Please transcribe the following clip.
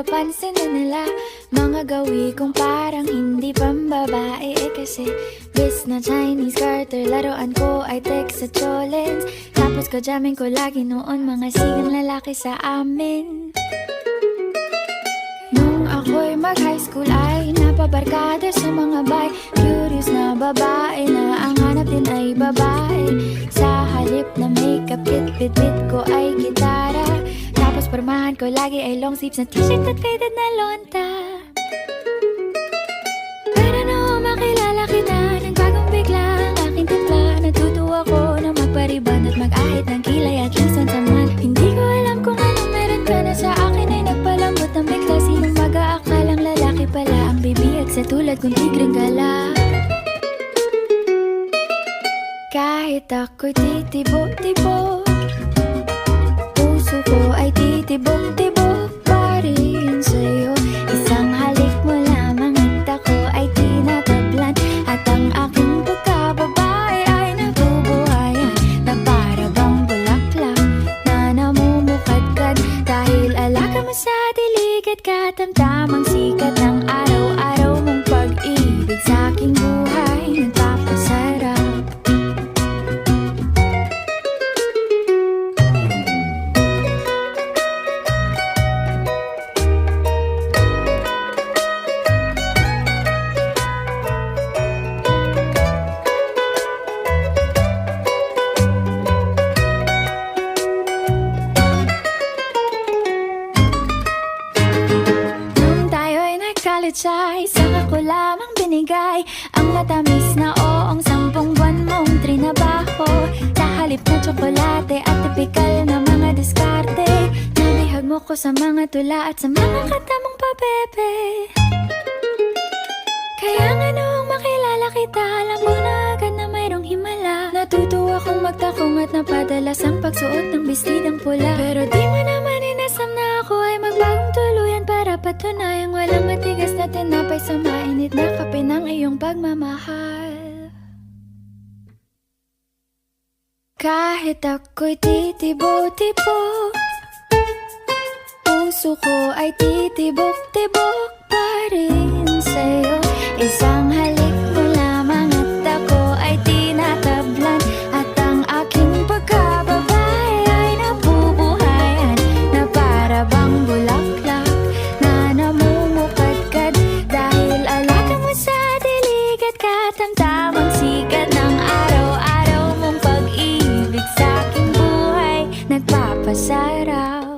napapansin na nila mga gawi kong parang hindi pambabae. Kasi bis na Chinese Carter, laruan ko ay text sa cholens. Tapos jamming ko lagi noon mga sigang lalaki sa amin. Nung ako'y mag-high school ay napabarkada sa mga bay. Curious na babae na ang hanap din ay babae. Sa halip na makeup kit, bit-bit ko ay gitara. Tapos pormahan ko lagi ay long sleeves na t-shirt at faded na lonta. Pero nung makilala kita, nagbagong bigla ang aking timpla. Natutuwa ko na magpariban at mag-ahit ng kilay at least once a month. Hindi ko alam kung anong meron ka na sa akin ay nagpalambot ng bigla. Sinong mag-aakalang lalaki pala ang bibiyag sa tulad kong tigreng gala. Kahit ako'y titibok-tibok, puso ko ay titibok-tibok pa rin sa'yo. Isang halik mo lamang at ako ay tinatablan. At ang aking pagkababae ay nabubuhayan na para bang bulaklak na namumukadkad. Dahil alaga mo sa dilig at katamtamang sikat ng araw-araw mong pag-ibig sa aking buhay nagpapasarap. College ay saka ko lamang binigay ang matamis na oong 10 buwan mong trinabaho. Sa halip na tsokolate at tipikal na mga diskarte, nabihag mo ko sa mga tula at sa mga kanta mong pabebe. Kaya nga noong makilala kita, alam ko na agad na mayroong himala. Natutuwa kong magtakong at napadalas ang pagsuot ng bestidang pula. Pero di mo naman inasam na ako ay magbagong tuluyan para patunayang walang matigas na tinapay sa mainit na kape ng iyong pagmamahal. Kahit ako'y titibo-tibo, puso ko ay titibok-tibok pa rin sa'yo. Isang halik mo lamang at ako ay tinatablan. At ang aking pagkababae ay nabubuhayan na para bang bulaklak na namumukadkad. Dahil alaga mo sa dilig at katamtamang sikat ng araw-araw mong pag-ibig sa aking buhay nagpapasarap.